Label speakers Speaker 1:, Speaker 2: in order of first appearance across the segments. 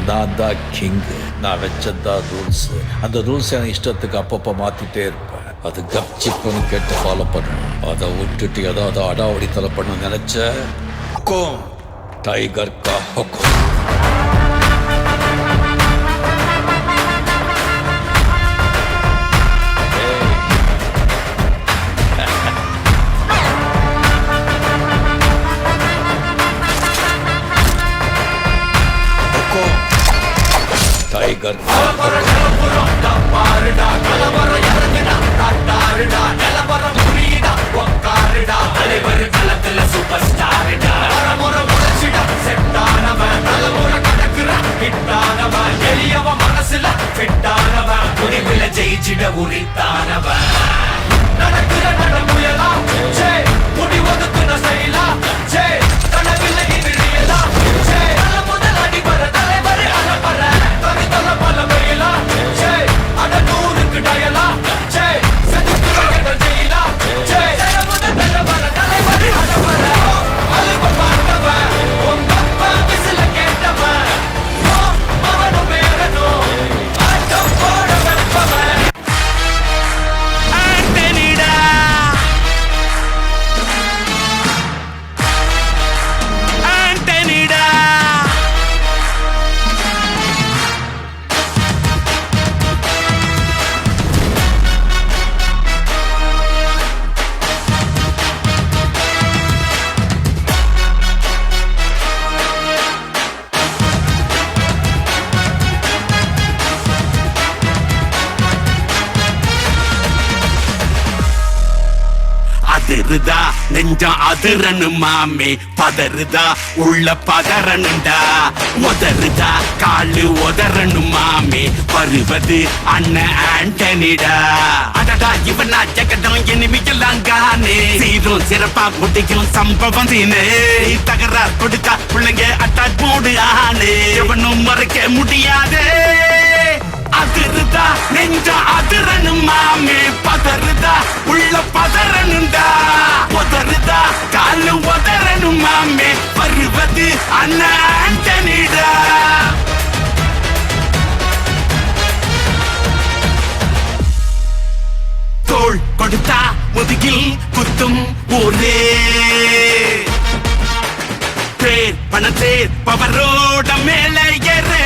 Speaker 1: நான் தான் கிங்கு. நான் வச்சதான் ரூல்ஸ். அந்த ரூல்ஸ் எனக்கு இஷ்டத்துக்கு அப்பப்போ மாத்திட்டே இருப்பேன். அது கப்சிப்புன்னு கேட்டு ஃபாலோ பண்ணணும். அதை விட்டுட்டு ஏதாவது அடாவடி தலை பண்ண நினைச்ச டைகர் கா ஹுக்கும். டைகர்
Speaker 2: ஜெயிச்சிட உரித்தானவன் நடக்கிற நடமுயலா முடி ஒதுக்குன செயலா கனவில்லை இது ரியலா முதல் அடிபர தலைவர் அலப்பற தனித்தல பல மேலா அட நூறுக்கு டயலா செதுக்குற ஜெயிலா முதல் தலைவர் தலைவர் அலப்பற அலுவ பார்த்தவன் உங்க அப்பா விசில கேட்டவன் அவனும் பேரனோ ஆட்டம் போட வெப்பவன் அதிருதா நெஞ்சம் அதிரனு மாமே பதறுதா உள்ள பதறனுண்டா உதறுதா காலு உதறனு மாமே வருவது அண்ணன் ஆண்டனிடா அடடா இவனா ஜெகதம் எனிமிக்கலாம் கானே சீரும் சிறப்பா முடிக்கும் சம்பவம் சீனே தகராறு கொடுத்தா பிள்ளைங்க அட்டாக் போடு ஆனே எவனும் மறைக்க முடியாதே அதிருதா நெஞ்ச அதிரனு மாமே பதறுதா உள்ள பதறனுண்டா உதறுதா காலு உதறனு மாமே வருவது அண்ணன் ஆண்டனிடா தோள் கொடுத்தா முதுகில் குத்தும் ஊரே பேர் பணத்தேர் பவரோட மேலே ஏறே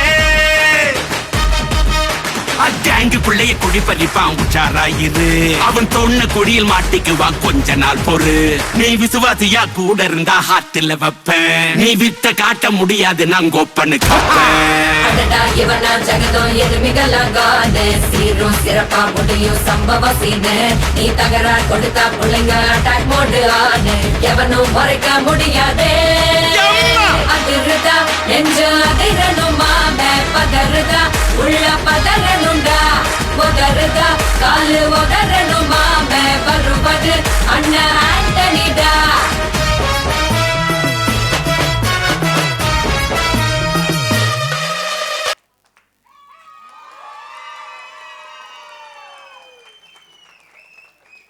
Speaker 2: அங்கேங்குள்ளேயே குழி பறிப்பான் உச்சாராயிரு அவன் தொன்ன கொடியில் மாட்டிக்குவான் கொஞ்ச நாள் பொறு நீ விசுவாசியா கூட இருந்தா ஹார்ட்ல வைப்பேன் நீ வித்த காட்ட முடியாது நான் கோப்பனு
Speaker 3: சீரும் சிறப்பா முடியும் சம்பவம் சீனு நீ தகராறு கொடுத்தா பிள்ளைங்க அட்டாக் போடு ஆனு எவனும் மறைக்க முடியாதே அதிருதா நெஞ்சு அதிரனும் மாமே பதறுதா உள்ள பதறனுண்டா உதறுதா காலு உதறனும் மாமே வருவது அண்ணன் ஆண்டனிடா